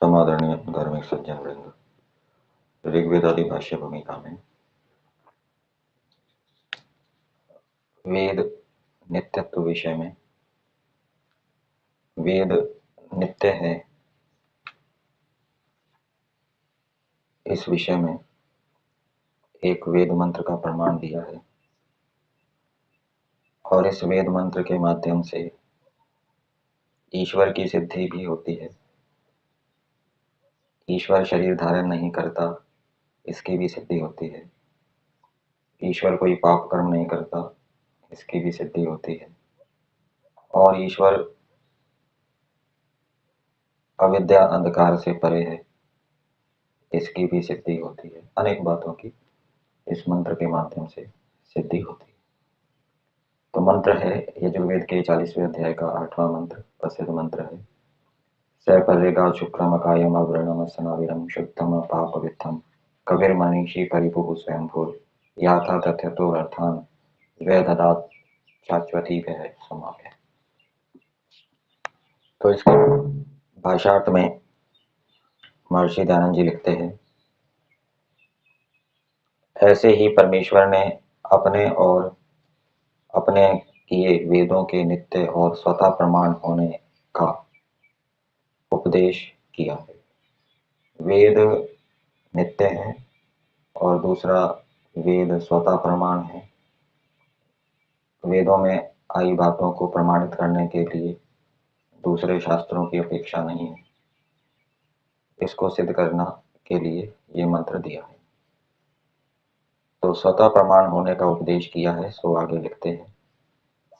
समादरणीय धार्मिक सज्जन वृंद, ऋग्वेद आदि भाष्य भूमिका में वेद नित्यत्व विषय में वेद नित्य है इस विषय में एक वेद मंत्र का प्रमाण दिया है और इस वेद मंत्र के माध्यम से ईश्वर की सिद्धि भी होती है। ईश्वर शरीर धारण नहीं करता, इसकी भी सिद्धि होती है। ईश्वर कोई पाप कर्म नहीं करता, इसकी भी सिद्धि होती है। और ईश्वर अविद्या अंधकार से परे है, इसकी भी सिद्धि होती है। अनेक बातों की इस मंत्र के माध्यम से सिद्धि होती है। तो मंत्र है यजुर्वेद के 40वें अध्याय का 8वां मंत्र, प्रसिद्ध मंत्र है। स पर्यगा शुक्रम कायम अव्रणम सनाविरम शुद्धम पापविद्धम कबीर मनीषी परिभु स्वयं भूल याथा तथ्यतो अर्थान वेददात शाश्वती है समाप्य। तो इसके भाषार्थ में महर्षि दयानंद जी लिखते हैं, ऐसे ही परमेश्वर ने अपने और अपने किए वेदों के नित्य और स्वतः प्रमाण होने का उपदेश किया है। वेद नित्य है और दूसरा वेद स्वतः प्रमाण है। वेदों में आई बातों को प्रमाणित करने के लिए दूसरे शास्त्रों की अपेक्षा नहीं है। इसको सिद्ध करना के लिए ये मंत्र दिया है। तो स्वतः प्रमाण होने का उपदेश किया है। सो आगे लिखते हैं,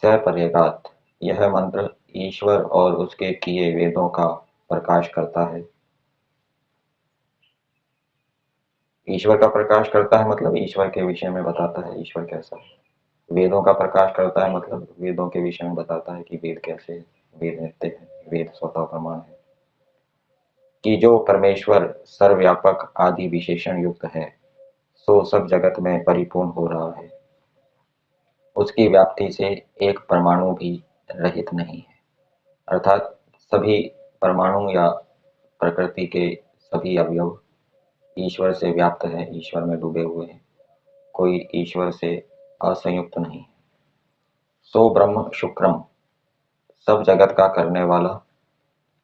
सपर्यगात, यह मंत्र ईश्वर और उसके किए वेदों का प्रकाश करता है। ईश्वर का प्रकाश करता है मतलब ईश्वर के विषय में बताता है ईश्वर कैसा है। वेदों का प्रकाश करता है मतलब वेदों के विषय में बताता है कि वेद कैसे है, वेद नित्य है, वेद स्वतः प्रमाण है कि जो परमेश्वर सर्वव्यापक आदि विशेषण युक्त है सो सब जगत में परिपूर्ण हो रहा है। उसकी व्याप्ति से एक परमाणु भी रहित नहीं है, अर्थात सभी परमाणु या प्रकृति के सभी अवयव ईश्वर से व्याप्त है, ईश्वर में डूबे हुए हैं, कोई ईश्वर से असंयुक्त नहीं। सो ब्रह्म शुक्रम, सब जगत का करने वाला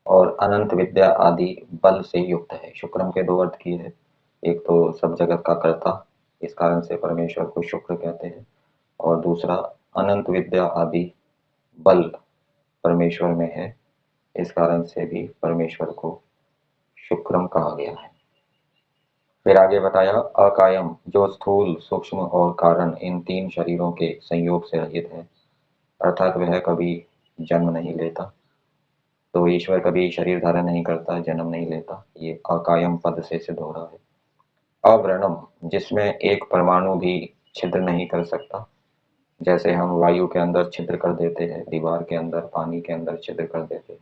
और अनंत विद्या आदि बल से युक्त है। शुक्रम के दो अर्थ किए हैं, एक तो सब जगत का कर्ता, इस कारण से परमेश्वर को शुक्र कहते हैं, और दूसरा अनंत विद्या आदि बल परमेश्वर में है, इस कारण से भी परमेश्वर को शुक्रम कहा गया है। फिर आगे बताया, अकायम, जो स्थूल सूक्ष्म और कारण इन तीन शरीरों के संयोग से रहित है, अर्थात वह कभी जन्म नहीं लेता। तो ईश्वर कभी शरीर धारण नहीं करता, जन्म नहीं लेता, ये अकायम पद से सिद्ध हो रहा है। अव्रणम, जिसमें एक परमाणु भी छिद्र नहीं कर सकता। जैसे हम वायु के अंदर छिद्र कर देते हैं, दीवार के अंदर, पानी के अंदर छिद्र कर देते हैं,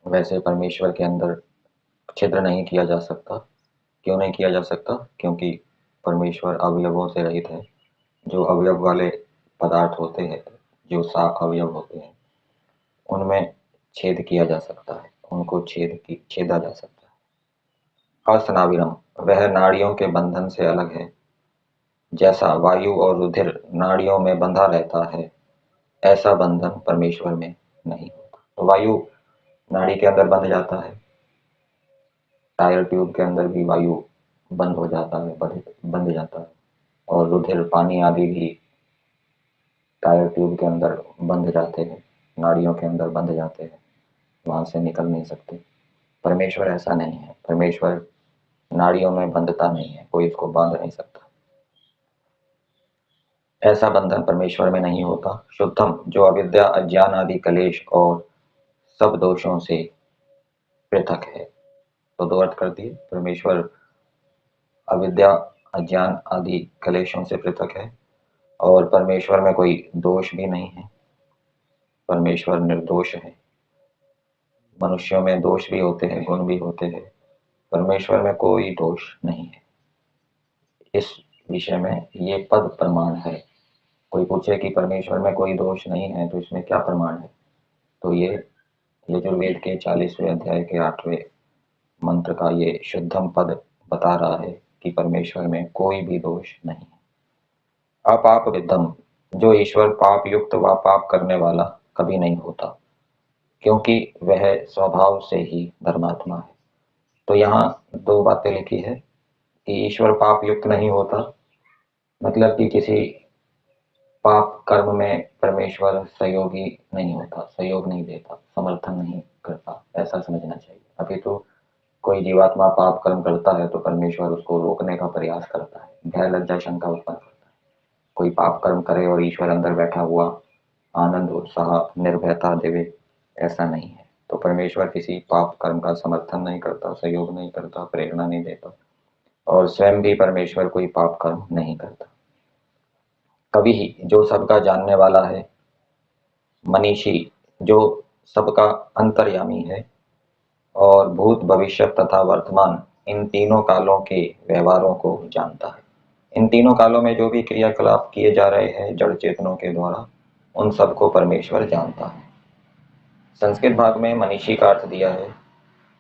वैसे परमेश्वर के अंदर छिद्र नहीं किया जा सकता। क्यों नहीं किया जा सकता? क्योंकि परमेश्वर अवयवों से रहित है। जो अवयव वाले पदार्थ होते हैं, जो सात अवयव होते हैं, उनमें छेद किया जा सकता है, उनको छेदा जा सकता है। असनाविरम, वह नाड़ियों के बंधन से अलग है। जैसा वायु और रुधिर नाड़ियों में बंधा रहता है, ऐसा बंधन परमेश्वर में नहीं होता। तो वायु नाड़ी के अंदर बंध जाता है, टायर ट्यूब के अंदर भी वायु बंद हो जाता है, बंध जाता है, और रुधिर पानी आदि भी टायर ट्यूब के अंदर बंध जाते हैं, नाड़ियों के अंदर बंध जाते हैं, वहां से निकल नहीं सकते। परमेश्वर ऐसा नहीं है, परमेश्वर नाड़ियों में बंधता नहीं है, कोई इसको बांध नहीं सकता, ऐसा बंधन परमेश्वर में नहीं होता। शुद्धम, जो अविद्या अज्ञान आदि कलेश और सब दोषों से पृथक है। तो दो अर्थ कर दिए, परमेश्वर अविद्या अज्ञान आदि कलेशों से पृथक है और परमेश्वर में कोई दोष भी नहीं है, परमेश्वर निर्दोष है। मनुष्यों में दोष भी होते हैं, गुण भी होते हैं, परमेश्वर में कोई दोष नहीं है। इस विषय में ये पद प्रमाण है। कोई पूछे कि परमेश्वर में कोई दोष नहीं है तो इसमें क्या प्रमाण है, तो ये यजुर्वेद के 40वें अध्याय के 8वें मंत्र का ये शुद्धम पद बता रहा है कि परमेश्वर में कोई भी दोष नहीं है। अपाप विद्धम, जो ईश्वर पाप युक्त व पाप करने वाला कभी नहीं होता, क्योंकि वह स्वभाव से ही धर्मात्मा है। तो यहाँ दो बातें लिखी है कि ईश्वर पाप युक्त नहीं होता, मतलब कि किसी पाप कर्म में परमेश्वर सहयोगी नहीं होता, सहयोग नहीं देता, समर्थन नहीं करता, ऐसा समझना चाहिए। अभी तो कोई जीवात्मा पाप कर्म करता है तो परमेश्वर उसको रोकने का प्रयास करता है, भय लज्जा शंका उत्पन्न करता है। कोई पाप कर्म करे और ईश्वर अंदर बैठा हुआ आनंद उत्साह निर्भयता देवे, ऐसा नहीं है। तो परमेश्वर किसी पाप कर्म का समर्थन नहीं करता, सहयोग नहीं करता, प्रेरणा नहीं देता, और स्वयं भी परमेश्वर कोई पाप कर्म नहीं करता। कवि जो सबका जानने वाला है, मनीषी जो सबका अंतर्यामी है, और भूत भविष्य तथा वर्तमान इन तीनों कालों के व्यवहारों को जानता है। इन तीनों कालों में जो भी क्रियाकलाप किए जा रहे हैं जड़ चेतनों के द्वारा, उन सबको परमेश्वर जानता है। संस्कृत भाग में मनीषी का अर्थ दिया है,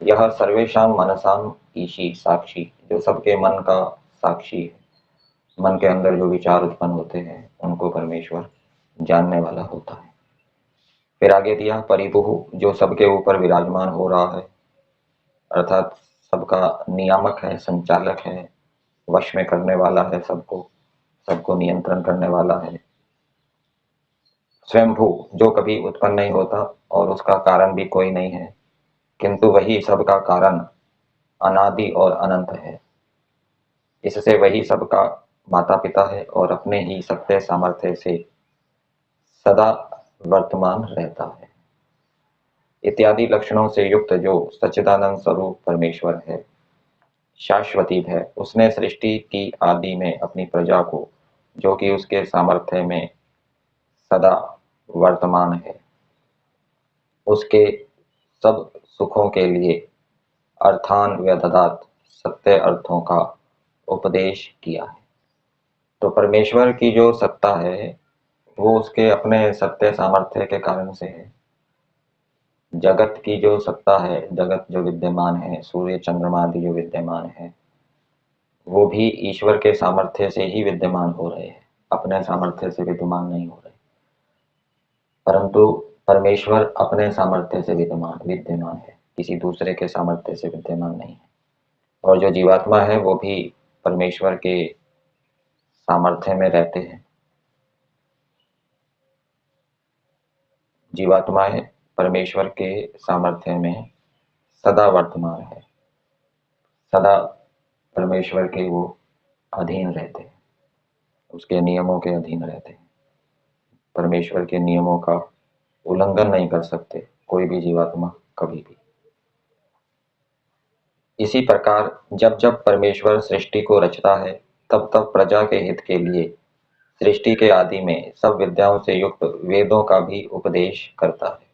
यह सर्वेशाम मनसाम ईशी साक्षी, जो सबके मन का साक्षी है, मन के अंदर जो विचार उत्पन्न होते हैं उनको परमेश्वर जानने वाला होता है। फिर आगे दिया परिभुः, जो सबके ऊपर विराजमान हो रहा है, अर्थात सबका नियामक है, संचालक है, वश में करने वाला है, सबको सबको नियंत्रण करने वाला है। स्वयंभू, जो कभी उत्पन्न नहीं होता और उसका कारण भी कोई नहीं है, किंतु वही सबका कारण अनादि और अनंत है। इससे वही सबका माता पिता है और अपने ही सत्य सामर्थ्य से सदा वर्तमान रहता है। इत्यादि लक्षणों से युक्त जो सच्चिदानंद स्वरूप परमेश्वर है, शाश्वती है, उसने सृष्टि की आदि में अपनी प्रजा को, जो कि उसके सामर्थ्य में सदा वर्तमान है, उसके सब सुखों के लिए अर्थान व्यददात सत्य अर्थों का उपदेश किया है। तो परमेश्वर की जो सत्ता है वो उसके अपने सत्य सामर्थ्य के कारण से है। जगत की जो सत्ता है, जगत जो विद्यमान है, सूर्य चंद्रमा आदि जो विद्यमान है, वो भी ईश्वर के सामर्थ्य से ही विद्यमान हो रहे हैं, अपने सामर्थ्य से विद्यमान नहीं हो रहे। परंतु परमेश्वर अपने सामर्थ्य से विद्यमान है, किसी दूसरे के सामर्थ्य से विद्यमान नहीं है। और जो जीवात्मा है वो भी परमेश्वर के सामर्थ्य में रहते हैं। जीवात्माएं परमेश्वर के सामर्थ्य में सदा वर्तमान है, सदा परमेश्वर के वो अधीन रहते हैं, उसके नियमों के अधीन रहते हैं। परमेश्वर के नियमों का उल्लंघन नहीं कर सकते कोई भी जीवात्मा कभी भी। इसी प्रकार जब जब परमेश्वर सृष्टि को रचता है, तब तब प्रजा के हित के लिए सृष्टि के आदि में सब विद्याओं से युक्त वेदों का भी उपदेश करता है।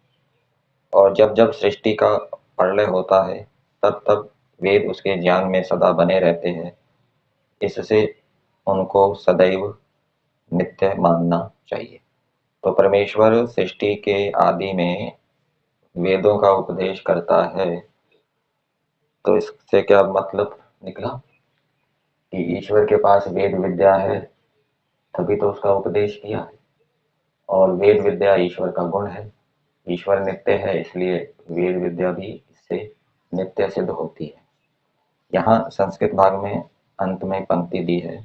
और जब जब सृष्टि का प्रलय होता है, तब तब वेद उसके ज्ञान में सदा बने रहते हैं। इससे उनको सदैव नित्य मानना चाहिए। तो परमेश्वर सृष्टि के आदि में वेदों का उपदेश करता है, तो इससे क्या मतलब निकला कि ईश्वर के पास वेद विद्या है, तभी तो उसका उपदेश किया है। और वेद विद्या ईश्वर का गुण है, ईश्वर नित्य है, इसलिए वेद विद्या भी इससे नित्य सिद्ध होती है। यहाँ संस्कृत भाग में अंत में पंक्ति दी है,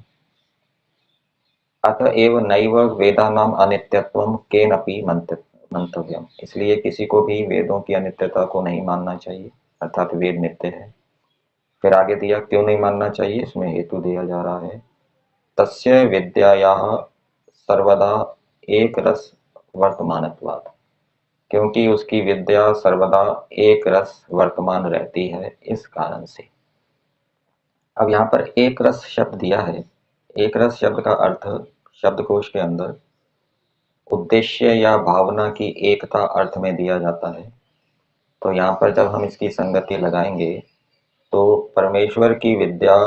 अत एव नैव वेदानाम अनित्यत्वम केनपि मंतव्यम, इसलिए किसी को भी वेदों की अनित्यता को नहीं मानना चाहिए, अर्थात वेद नित्य है। फिर आगे दिया क्यों नहीं मानना चाहिए, इसमें हेतु दिया जा रहा है, तस्य विद्यायाः सर्वदा एक रस वर्तमानत्वात्, क्योंकि उसकी विद्या सर्वदा एक रस वर्तमान रहती है, इस कारण से। अब यहाँ पर एक रस शब्द दिया है। एक रस शब्द का अर्थ शब्दकोश के अंदर उद्देश्य या भावना की एकता अर्थ में दिया जाता है। तो यहाँ पर जब हम इसकी संगति लगाएंगे तो परमेश्वर की विद्या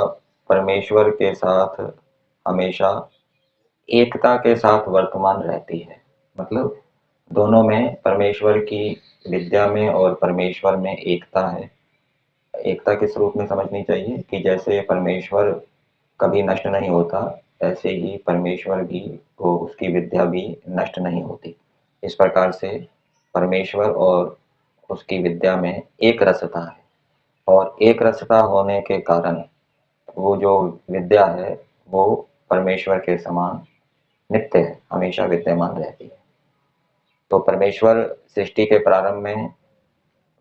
परमेश्वर के साथ हमेशा एकता के साथ वर्तमान रहती है, मतलब दोनों में, परमेश्वर की विद्या में और परमेश्वर में एकता है। एकता किस रूप में समझनी चाहिए कि जैसे परमेश्वर कभी नष्ट नहीं होता, ऐसे ही परमेश्वर भी वो उसकी विद्या भी नष्ट नहीं होती। इस प्रकार से परमेश्वर और उसकी विद्या में एक रसता है और एक रसता होने के कारण वो जो विद्या है वो परमेश्वर के समान नित्य है, हमेशा विद्यमान रहती है। तो परमेश्वर सृष्टि के प्रारंभ में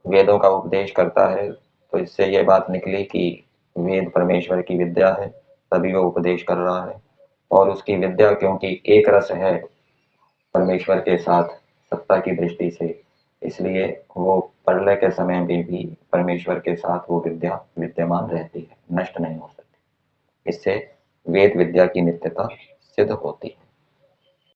वेदों का उपदेश करता है, तो इससे ये बात निकली कि वेद परमेश्वर की विद्या है, तभी वो उपदेश कर रहा है। और उसकी विद्या क्योंकि एक रस है परमेश्वर के साथ सत्ता की दृष्टि से, इसलिए वो प्रलय के समय में भी परमेश्वर के साथ वो विद्या विद्यमान रहती है, नष्ट नहीं हो सकती। इससे वेद विद्या की नित्यता सिद्ध होती है।